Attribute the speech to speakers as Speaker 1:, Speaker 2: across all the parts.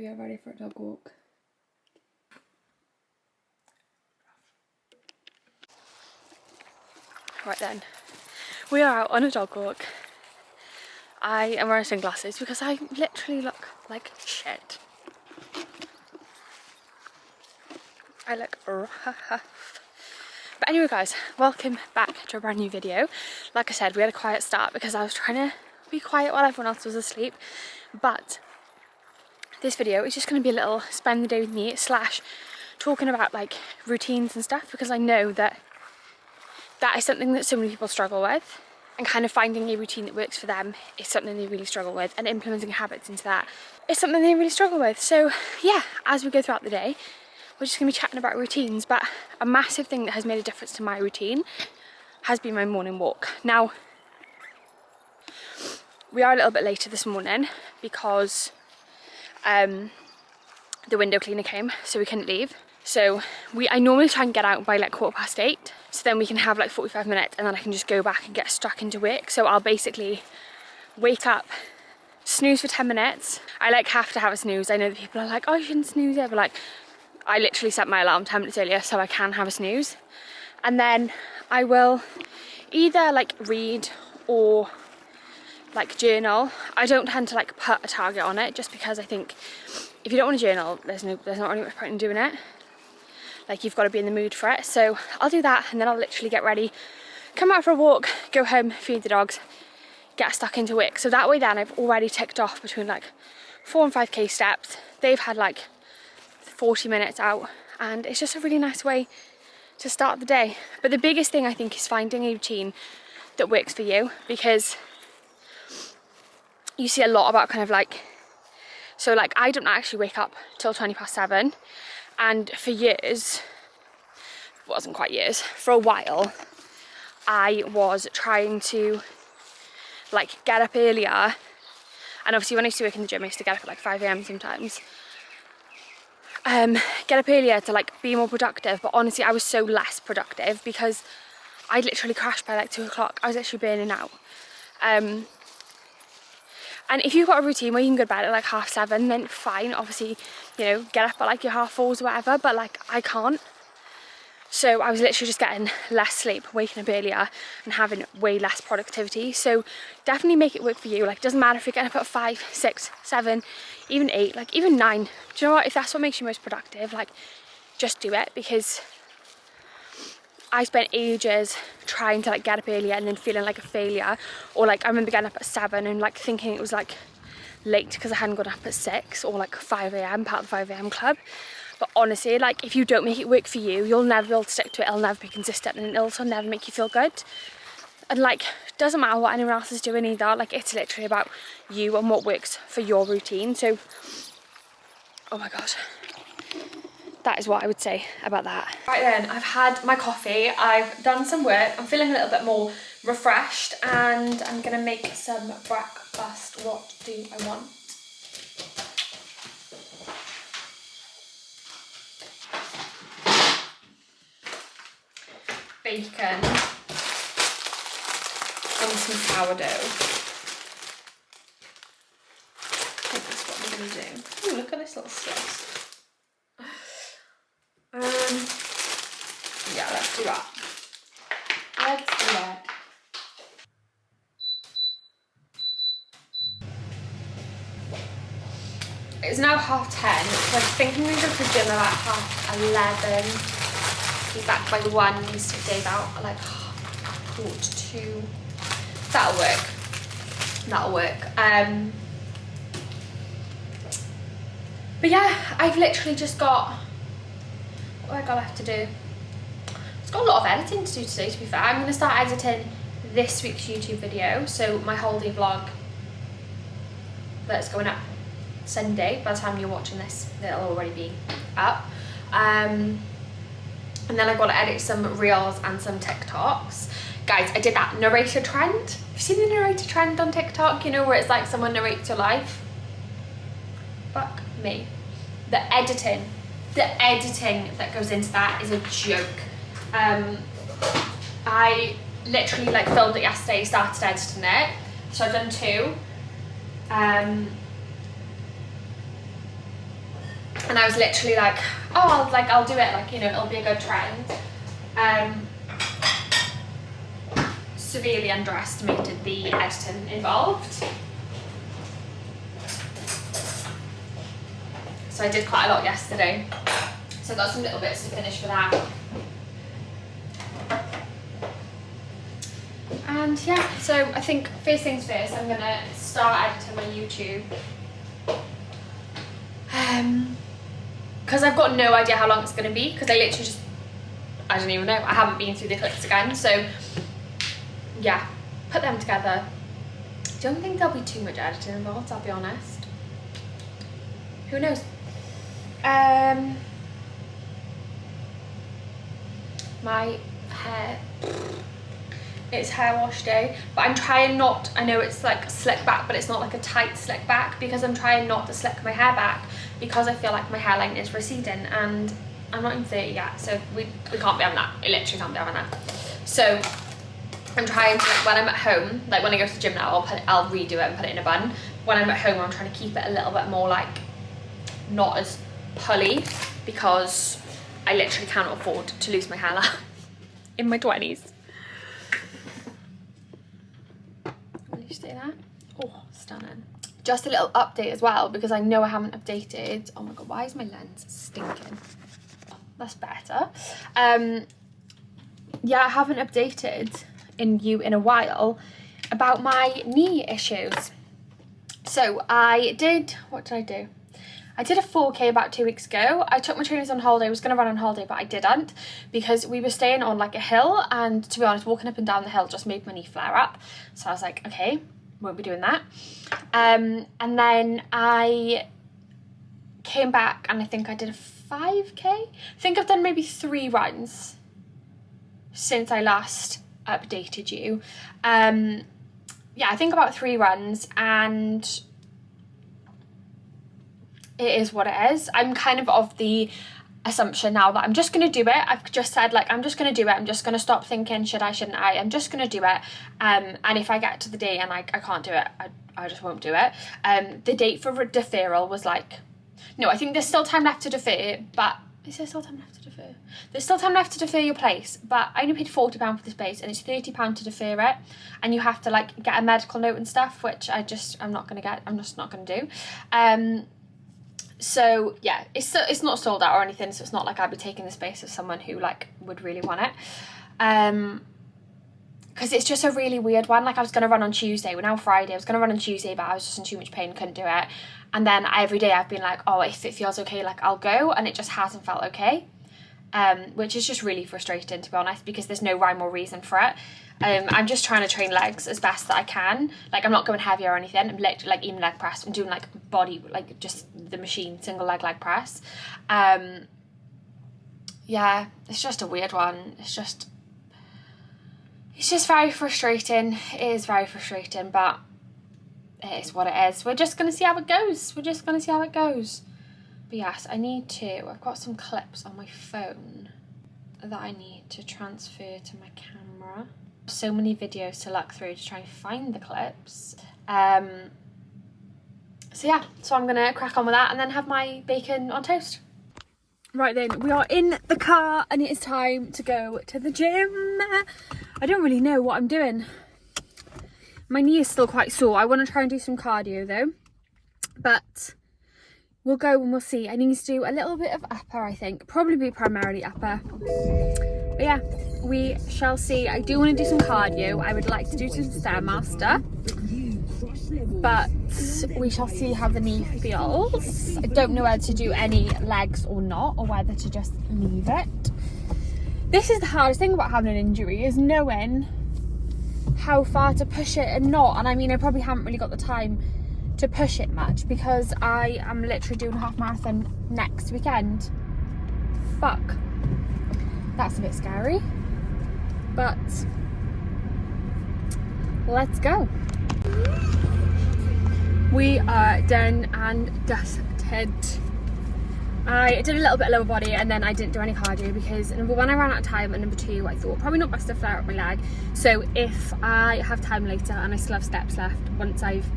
Speaker 1: are ready for a dog walk. Right then, we are out on a dog walk. I am wearing sunglasses because I literally look like shit. I look rough. But anyway guys, welcome back to a brand new video. Like I said, we had a quiet start because I was trying to be quiet while everyone else was asleep. But this video is just going to be a little spend the day with me / talking about like routines and stuff, because I know that is something that so many people struggle with, and kind of finding a routine that works for them is something they really struggle with, and implementing habits into that is something they really struggle with. So yeah, as we go throughout the day, we're just going to be chatting about routines. But a massive thing that has made a difference to my routine has been my morning walk. Now, we are a little bit later this morning because the window cleaner came, so we couldn't leave. So I normally try and get out by like 8:15, so then we can have like 45 minutes and then I can just go back and get stuck into work. So I'll basically wake up, snooze for 10 minutes. I like have to have a snooze. I know that people are like, oh, you shouldn't snooze it, but like I literally set my alarm 10 minutes earlier so I can have a snooze. And then I will either like read or like journal. I don't tend to like put a target on it, just because I think if you don't want to journal, there's not really much point in doing it. Like, you've got to be in the mood for it. So I'll do that, and then I'll literally get ready, come out for a walk, go home, feed the dogs, get stuck into work. So that way then I've already ticked off between like 4 and 5k steps. They've had like 40 minutes out, and it's just a really nice way to start the day. But the biggest thing I think is finding a routine that works for you, because you see a lot about kind of like, so like I don't actually wake up till 7:20, and for years, wasn't quite years, for a while, I was trying to like get up earlier. And obviously when I used to work in the gym, I used to get up at like 5 AM sometimes. Get up earlier to like be more productive, but honestly I was so less productive because I literally crashed by like 2 o'clock. I was actually burning out. And if you've got a routine where you can go to bed at like 7:30, then fine, obviously, you know, get up at like your 4:30 or whatever, but like I can't. So I was literally just getting less sleep, waking up earlier and having way less productivity. So definitely make it work for you. Like, it doesn't matter if you're getting up at 5, 6, 7, even 8, like even 9. Do you know what? If that's what makes you most productive, like just do it, because I spent ages trying to like get up earlier and then feeling like a failure. Or like I remember getting up at 7 and like thinking it was like late because I hadn't got up at 6 or like 5 AM, part of the 5 AM club. But honestly, like if you don't make it work for you, you'll never be able to stick to it. It'll never be consistent, and it'll also never make you feel good. And like, doesn't matter what anyone else is doing either. Like, it's literally about you and what works for your routine. So, oh my God. That is what I would say about that. Right then, I've had my coffee, I've done some work, I'm feeling a little bit more refreshed, and I'm gonna make some breakfast. What do I want? Bacon and some sourdough. I think that's what I'm gonna do. Ooh, look at this little Swiss. Yeah, let's do that. Let's do that. It's now 10:30, so I think I'm going to go to the gym about 11:30. Be back by 1, take Dave out at like 1:45. That'll work. That'll work. But yeah, I've literally just got, what have I got left to do? It's got a lot of editing to do today, to be fair. I'm going to start editing this week's YouTube video, so my holiday vlog that's going up Sunday. By the time you're watching this, it'll already be up. And then I've got to edit some reels and some TikToks. Guys, I did that narrator trend. Have you seen the narrator trend on TikTok? You know, where it's like someone narrates your life? Fuck me. The editing that goes into that is a joke. I literally like filmed it yesterday, started editing it. So I've done 2. and I was literally like, oh, I'll do it, like, you know, it'll be a good trend. Severely underestimated the editing involved. So I did quite a lot yesterday. So I got some little bits to finish for that. And yeah, so I think first things first, I'm gonna start editing my YouTube. Because I've got no idea how long it's gonna be, because I literally just, I don't even know. I haven't been through the clips again, so yeah, put them together. Don't think there'll be too much editing involved, I'll be honest. Who knows? My hair, it's hair wash day, but I'm trying not, I know it's like slick back, but it's not like a tight slick back, because I'm trying not to slick my hair back, because I feel like my hairline is receding, and I'm not even 30 yet, so we can't be having that. We literally can't be having that. So I'm trying to, like, when I'm at home, like when I go to the gym now, I'll redo it and put it in a bun. When I'm at home, I'm trying to keep it a little bit more like, not as pully, because I literally cannot afford to lose my hairline in my 20s. Will you stay there? Oh, stunning. Just a little update as well, because I know I haven't updated. Oh my god, why is my lens stinking? That's better. Yeah, I haven't updated in a while about my knee issues. So I did, what did I do? I did a 4K about 2 weeks ago. I took my trainers on holiday. I was going to run on holiday, but I didn't, because we were staying on like a hill, and to be honest, walking up and down the hill just made my knee flare up. So I was like, okay, won't be doing that. And then I came back, and I think I did a 5K. I think I've done maybe 3 runs since I last updated you. Yeah, I think about 3 runs, and it is what it is. I'm kind of the assumption now that I'm just going to do it. I've just said, like, I'm just going to do it. I'm just going to stop thinking, should I, shouldn't I? I'm just going to do it. And if I get to the day and I can't do it, I just won't do it. The date for deferral was like, no, I think there's still time left to defer, but is there still time left to defer? There's still time left to defer your place, but I only paid £40 for this place, and it's £30 to defer it, and you have to like get a medical note and stuff, which I'm just not going to do. So yeah, it's not sold out or anything, so it's not like I'd be taking the space of someone who like would really want it. Because it's just a really weird one. Like, I was going to run on Tuesday, we're now Friday, I was going to run on Tuesday, but I was just in too much pain, couldn't do it. And then every day I've been like, oh, if it feels okay, like, I'll go, and it just hasn't felt okay. Which is just really frustrating, to be honest, because there's no rhyme or reason for it. I'm just trying to train legs as best that I can. Like, I'm not going heavy or anything. I'm like even leg press. I'm doing like body, like just the machine single leg press. Yeah, it's just a weird one. It's just very frustrating. It is very frustrating, but it is what it is. We're just going to see how it goes. But yes, I've got some clips on my phone that I need to transfer to my camera. So many videos to look through to try and find the clips. So yeah, so I'm gonna crack on with that and then have my bacon on toast. Right then, we are in the car and it is time to go to the gym. I don't really know what I'm doing. My knee is still quite sore. I want to try and do some cardio though, but we'll go and we'll see. I need to do a little bit of upper, I think. Probably primarily upper. But yeah, we shall see. I do want to do some cardio. I would like to do some Stairmaster. But we shall see how the knee feels. I don't know whether to do any legs or not, or whether to just leave it. This is the hardest thing about having an injury, is knowing how far to push it and not. And I mean, I probably haven't really got the time to push it much, because I am literally doing a half marathon next weekend. Fuck, that's a bit scary, but let's go. We are done and dusted. I did a little bit of lower body and then I didn't do any cardio because number one, I ran out of time, and number two, I thought probably not best to flare up my leg. So if I have time later and I still have steps left, once I've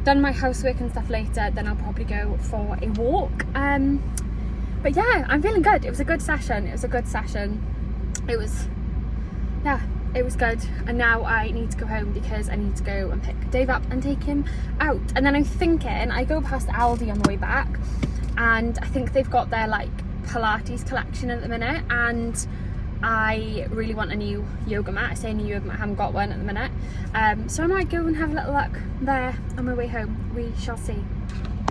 Speaker 1: done my housework and stuff later, then I'll probably go for a walk. But yeah, I'm feeling good. It was a good session. It was, yeah, it was good. And now I need to go home because I need to go and pick Dave up and take him out. And then I'm thinking, I go past Aldi on the way back, and I think they've got their like Pilates collection at the minute, and I really want a new yoga mat. I say a new yoga mat, I haven't got one at the minute. So I might go and have a little look there on my way home. We shall see.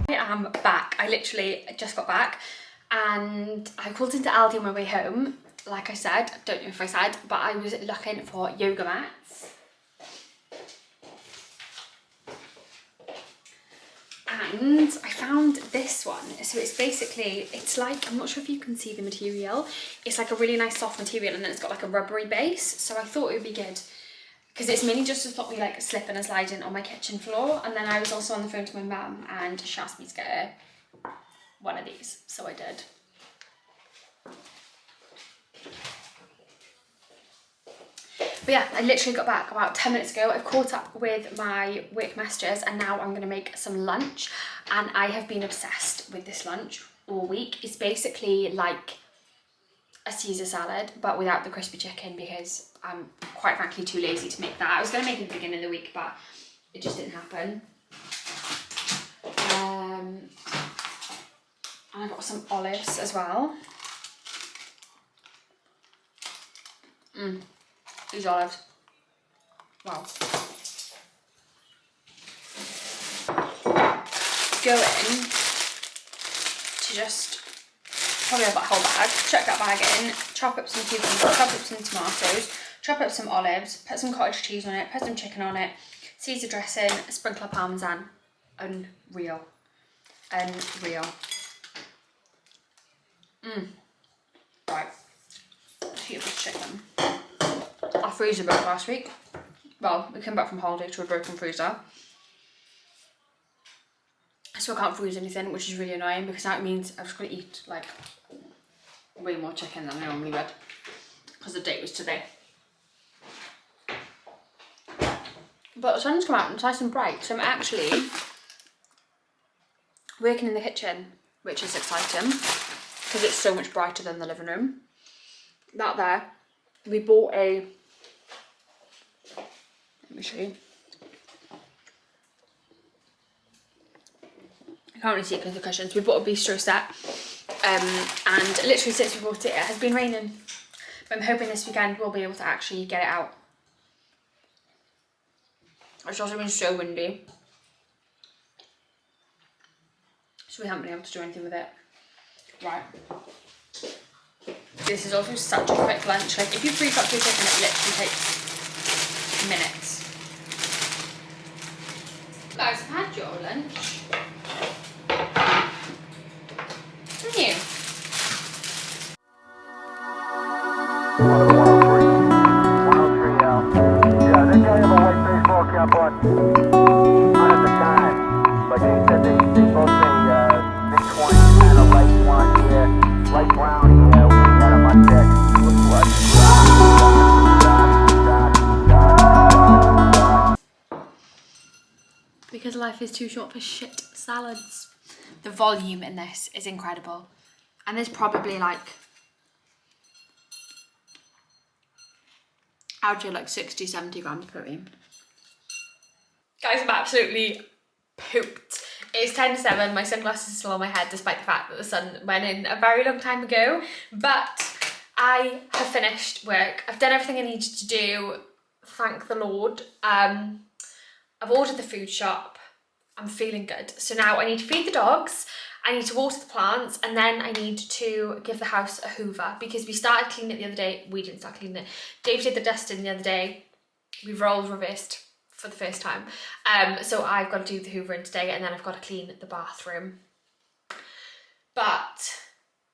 Speaker 1: I am back. I literally just got back and I called into Aldi on my way home. Like I said, I don't know if I said, but I was looking for yoga mats. And I found this one. So it's basically, it's like, I'm not sure if you can see the material. It's like a really nice soft material, and then it's got like a rubbery base. So I thought it would be good because it's mainly just to stop me like slipping and sliding on my kitchen floor. And then I was also on the phone to my mum and she asked me to get her one of these. So I did. But yeah, I literally got back about 10 minutes ago. I've caught up with my work messages and now I'm going to make some lunch. And I have been obsessed with this lunch all week. It's basically like a Caesar salad, but without the crispy chicken because I'm quite frankly too lazy to make that. I was going to make it at the beginning of the week, but it just didn't happen. And I got some olives as well. These olives. Wow. Go in to just probably about a whole bag. Chuck that bag in, chop up some cucumbers, chop up some tomatoes, chop up some olives, put some cottage cheese on it, put some chicken on it, Caesar dressing, a sprinkle of parmesan. Unreal. Unreal. Right. Let's heat up this chicken. Our freezer broke last week. Well, we came back from holiday to a broken freezer. So I can't freeze anything, which is really annoying because that means I've just got to eat like way more chicken than I normally would because the date was today. But the sun's come out and it's nice and bright, so I'm actually working in the kitchen, which is exciting because it's so much brighter than the living room. That there, we bought a, let me show you. I can't really see it because of the cushions. We bought a bistro set, and literally since we bought it, it has been raining. But I'm hoping this weekend we'll be able to actually get it out. It's also been so windy, so we haven't been able to do anything with it. Right. This is also such a quick lunch. Like if you pre-cook your chicken, it literally takes minutes. Guys, I've had your lunch. Haven't you?
Speaker 2: Yeah, they got him a white baseball cap on at the time, but they said they both say mid-20s, kind of light blonde hair, light brown hair. We had him on deck.
Speaker 1: Because life is too short for shit salads. The volume in this is incredible. And there's probably like, I would say like 60, 70 grams of protein. Guys, I'm absolutely pooped. It's 10 to 7, my sunglasses are still on my head despite the fact that the sun went in a very long time ago. But I have finished work. I've done everything I needed to do, thank the Lord. I've ordered the food shop. I'm feeling good. So now I need to feed the dogs, I need to water the plants, and then I need to give the house a hoover because we started cleaning it the other day. We didn't start cleaning it. Dave did the dusting the other day. We've roles reversed for the first time. So I've got to do the hoovering today, and then I've got to clean the bathroom. But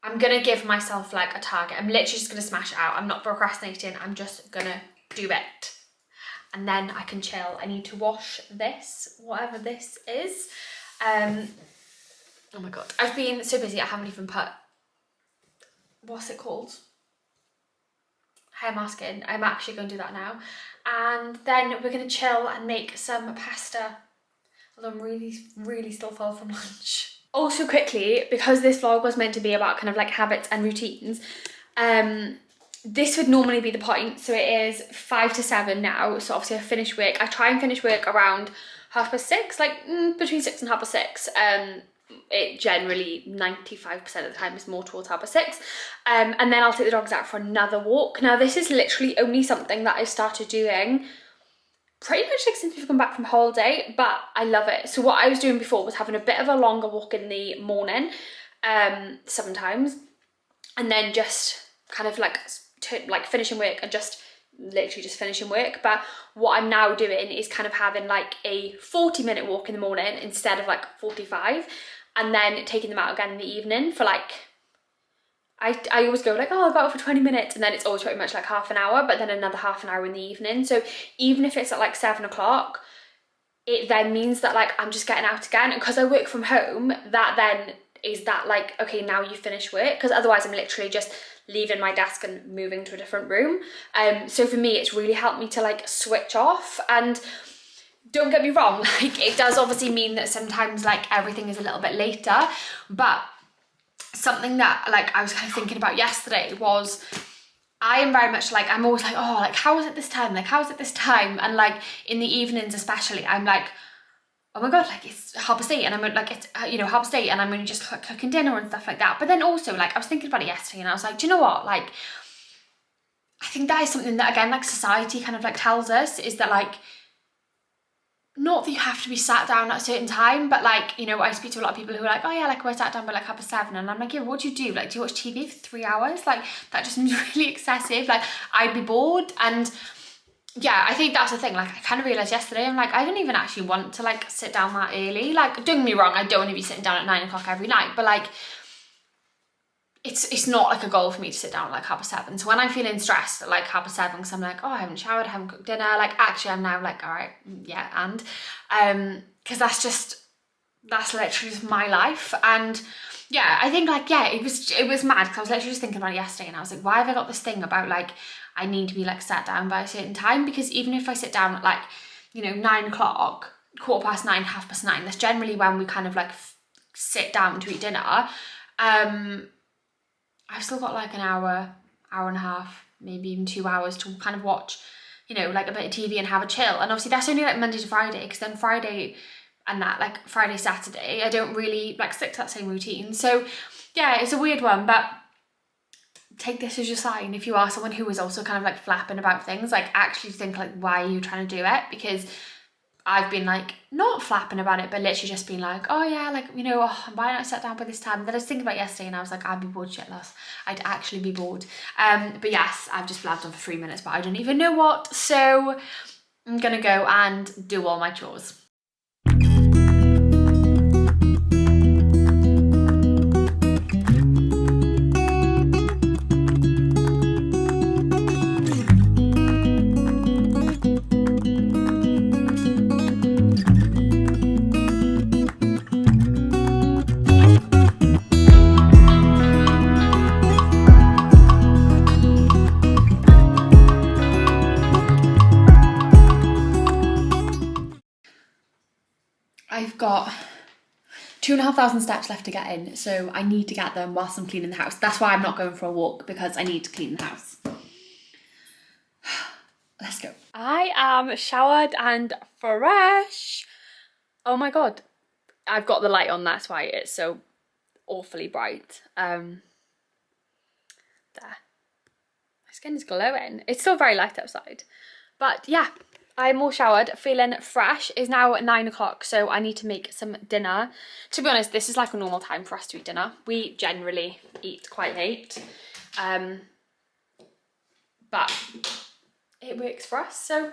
Speaker 1: I'm going to give myself like a target. I'm literally just going to smash it out. I'm not procrastinating. I'm just going to do it. And then I can chill. I need to wash this, whatever this is. Oh my God. I've been so busy, I haven't even put, what's it called? Hair mask in. I'm actually going to do that now. And then we're going to chill and make some pasta. Although I'm really, really still full from lunch. Also quickly, because this vlog was meant to be about kind of like habits and routines, this would normally be the point. So it is 5 to 7 now. So obviously I finish work. I try and finish work around 6:30, like between 6 and 6:30. It generally 95% of the time is more towards 6:30. And then I'll take the dogs out for another walk. Now this is literally only something that I started doing pretty much like since we've come back from holiday, but I love it. So what I was doing before was having a bit of a longer walk in the morning, sometimes, and then just kind of like finishing work and just literally just finishing work. But what I'm now doing is kind of having like a 40-minute walk in the morning instead of like 45, and then taking them out again in the evening for like, I always go like, oh, I'll go out for 20 minutes, and then it's always pretty much like half an hour, but then another half an hour in the evening. So even if it's at like 7 o'clock, it then means that like I'm just getting out again. And because I work from home, that then is that like, okay, now you finish work, because otherwise I'm literally just leaving my desk and moving to a different room. So for me, it's really helped me to like switch off. And don't get me wrong, like it does obviously mean that sometimes like everything is a little bit later, but something that like I was kind of thinking about yesterday was, I am very much like, I'm always like, oh, like how is it this time? Like how is it this time? And like in the evenings especially, I'm like, oh my god, like it's 8:30, and I'm like, it's 8:30, and I'm only just cooking dinner and stuff like that. But then also like I was thinking about it yesterday, and I was like, do you know what? Like I think that is something that again like society kind of like tells us, is that like, not that you have to be sat down at a certain time, but like, you know, I speak to a lot of people who are like, oh yeah, like we're sat down by like 7:30, and I'm like, yeah, what do you do? Like, do you watch TV for 3 hours? Like that just seems really excessive. Like I'd be bored. And yeah, I think that's the thing. Like I kind of realised yesterday, I'm like, I don't even actually want to like sit down that early. Like don't get me wrong, I don't want to be sitting down at 9 o'clock every night, but like it's not like a goal for me to sit down at like 7:30. So when I'm feeling stressed at like 7:30, because I'm like, oh, I haven't showered, I haven't cooked dinner, like actually I'm now like, all right, yeah, and because that's literally just my life. And yeah, I think like, yeah, it was mad, because I was literally just thinking about it yesterday, and I was like, why have I got this thing about like I need to be like sat down by a certain time? Because even if I sit down at like, you know, 9 o'clock, 9:15, 9:30, that's generally when we kind of like sit down to eat dinner. I've still got like an hour and a half, maybe even 2 hours to kind of watch, you know, like a bit of TV and have a chill. And obviously that's only like Monday to Friday, because then Friday and that like Friday, Saturday, I don't really like stick to that same routine. So yeah, it's a weird one, but take this as your sign. If you are someone who is also kind of like flapping about things, like actually think like, why are you trying to do it? Because I've been like, not flapping about it, but literally just being like, oh yeah, like, you know, oh, why not sit down by this time? Then I was thinking about yesterday, and I was like, I'd be bored shitless. I'd actually be bored. But yes, I've just blabbed on for 3 minutes, but I don't even know what. So I'm gonna go and do all my chores. I've got 2,500 steps left to get in, so I need to get them whilst I'm cleaning the house. That's why I'm not going for a walk, because I need to clean the house. Let's go. I am showered and fresh. Oh my god, I've got the light on, that's why it's so awfully bright. There. My skin is glowing. It's still very light outside, but yeah, I'm all showered, feeling fresh. It's now 9 o'clock, so I need to make some dinner. To be honest, this is like a normal time for us to eat dinner. We generally eat quite late, but it works for us, so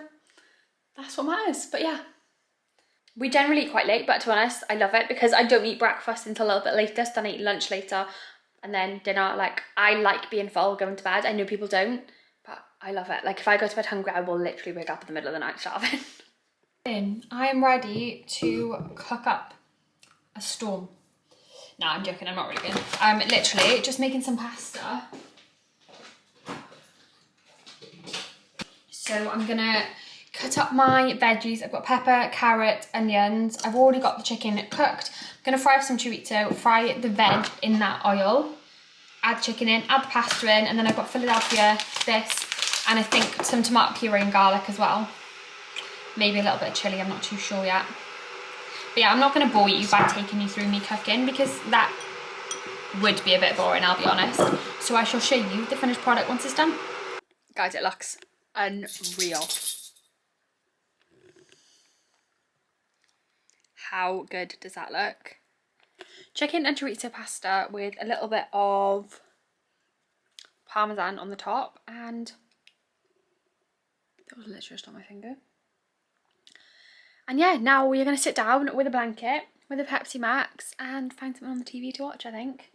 Speaker 1: that's what matters. But yeah, we generally eat quite late, but to be honest, I love it, because I don't eat breakfast until a little bit later, so then I eat lunch later, and then dinner. Like, I like being full, going to bed. I know people don't, but I love it. Like, if I go to bed hungry, I will literally wake up in the middle of the night starving. I am ready to cook up a storm. No, I'm joking, I'm not really good. I'm literally just making some pasta. So I'm gonna cut up my veggies. I've got pepper, carrot, onions. I've already got the chicken cooked. I'm Gonna fry up some chorizo, fry the veg in that oil, add chicken in, add the pasta in, and then I've got Philadelphia, this, and I think some tomato puree and garlic as well. Maybe a little bit of chilli, I'm not too sure yet. But yeah, I'm not gonna bore you by taking you through me cooking because that would be a bit boring, I'll be honest. So I shall show you the finished product once it's done. Guys, it looks unreal. How good does that look? Chicken and chorizo pasta with a little bit of parmesan on the top, and that was literally just on my finger. And yeah, now we're going to sit down with a blanket, with a Pepsi Max, and find something on the TV to watch, I think.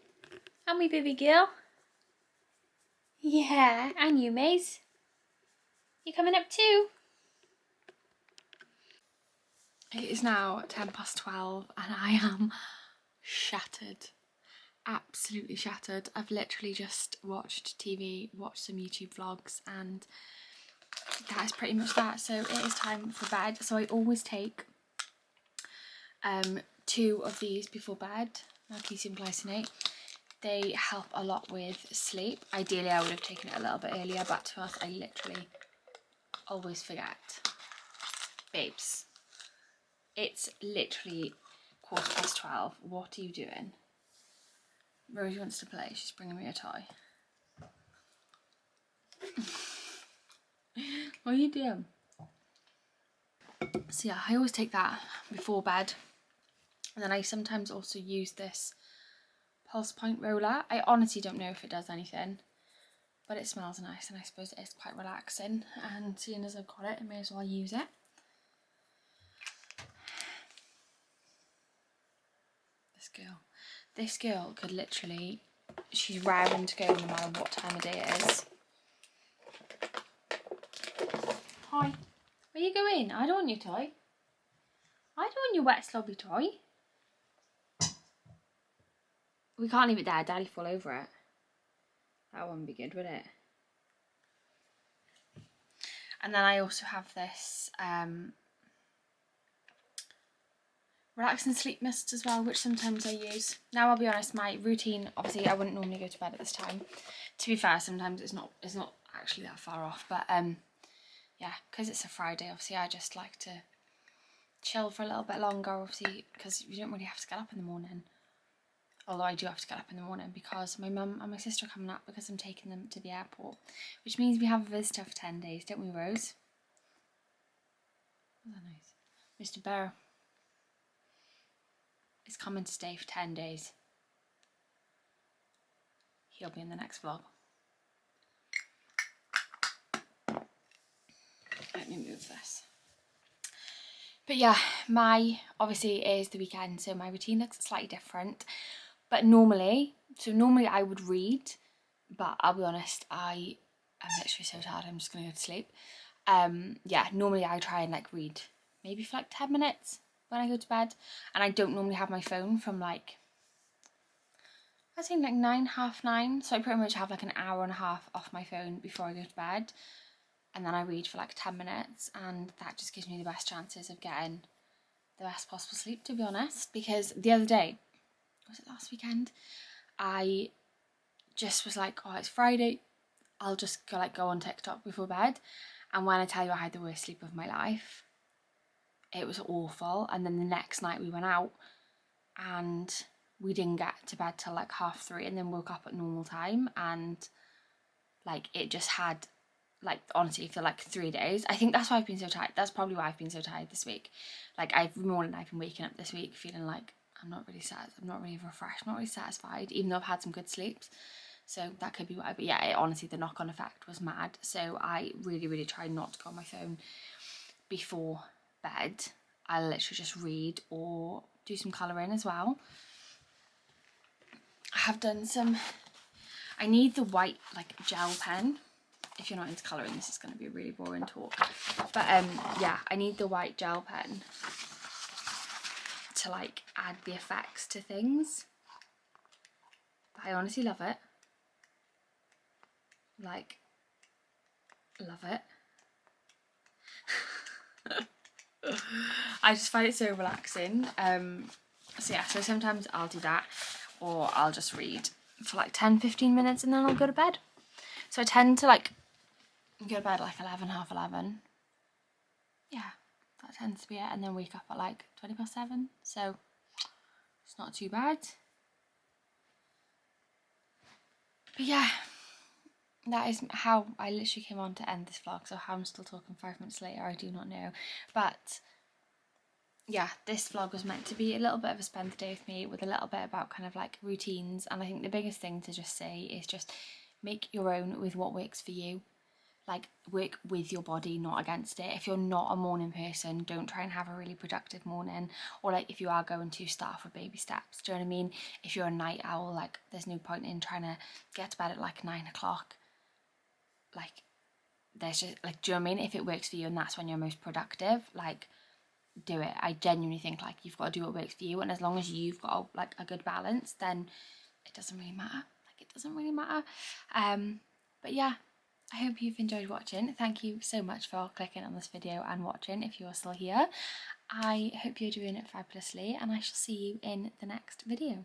Speaker 1: And me, baby girl. Yeah, and you, Maze. You coming up too? It is now 12:10 and I am shattered. Absolutely shattered. I've literally just watched TV, watched some YouTube vlogs, and that is pretty much that. So it is time for bed. So I always take 2 of these before bed, magnesium glycinate. They help a lot with sleep. Ideally I would have taken it a little bit earlier, but to us I literally always forget. Babes, it's literally 12:15. What are you doing? Rosie wants to play. She's bringing me a toy. What are you doing? So yeah, I always take that before bed. And then I sometimes also use this pulse point roller. I honestly don't know if it does anything, but it smells nice and I suppose it is quite relaxing. And seeing as I've got it, I may as well use it. This girl could literally, she's raring to go no matter what time of day it is. Hi, where you going? I don't want your toy. I don't want your wet slobby toy. We can't leave it there, Daddy fall over it. That wouldn't be good, would it? And then I also have this relaxing sleep mist as well, which sometimes I use. Now I'll be honest, my routine, obviously I wouldn't normally go to bed at this time. To be fair, sometimes it's not actually that far off, but yeah, because it's a Friday, obviously I just like to chill for a little bit longer, obviously, because you don't really have to get up in the morning. Although I do have to get up in the morning because my mum and my sister are coming up because I'm taking them to the airport, which means we have a visitor for 10 days, don't we, Rose? Isn't that nice? Mr. Bear is coming to stay for 10 days. He'll be in the next vlog. Let me move this. But yeah, obviously it is the weekend, so my routine looks slightly different. But normally I would read, but I'll be honest, I am literally so tired, I'm just gonna go to sleep. Yeah, normally I try and like read maybe for like 10 minutes when I go to bed, and I don't normally have my phone from like, I think like 9, half 9, so I pretty much have like an hour and a half off my phone before I go to bed, and then I read for like 10 minutes, and that just gives me the best chances of getting the best possible sleep, to be honest. Because the other day, was it last weekend, I just was like, oh, it's Friday, I'll just go on TikTok before bed, and when I tell you I had the worst sleep of my life, it was awful. And then the next night we went out and we didn't get to bed till like 3:30, and then woke up at normal time, and like it just had, like, honestly, for like 3 days. I think that's why I've been so tired. That's probably why I've been so tired this week. Like every morning I've been waking up this week feeling like I'm not really refreshed, not really satisfied, even though I've had some good sleeps. So that could be why. But yeah, honestly, the knock-on effect was mad. So I really, really try not to go on my phone before bed. I literally just read or do some colouring as well. I have done some, I need the white like gel pen. If you're not into colouring, this is going to be a really boring talk. But yeah, I need the white gel pen to like add the effects to things. But I honestly love it. Like, love it. I just find it so relaxing. So yeah, so sometimes I'll do that, or I'll just read for like 10-15 minutes and then I'll go to bed. So I tend to like go to bed like 11, half 11. Yeah, that tends to be it, and then wake up at like 7:20. So it's not too bad. But yeah, that is how I literally came on to end this vlog. So how I'm still talking 5 minutes later, I do not know. But yeah, this vlog was meant to be a little bit of a spend the day with me, with a little bit about kind of like routines. And I think the biggest thing to just say is just make your own with what works for you. Like, work with your body, not against it. If you're not a morning person, don't try and have a really productive morning. Or like, if you are going to, start off with baby steps. Do you know what I mean? If you're a night owl, like, there's no point in trying to get to bed at like 9 o'clock. Like, there's just like, do you know what I mean? If it works for you and that's when you're most productive, like, do it. I genuinely think like you've got to do what works for you, and as long as you've got like a good balance, then it doesn't really matter. Like, it doesn't really matter. But yeah, I hope you've enjoyed watching. Thank you so much for clicking on this video and watching if you're still here. I hope you're doing it fabulously, and I shall see you in the next video.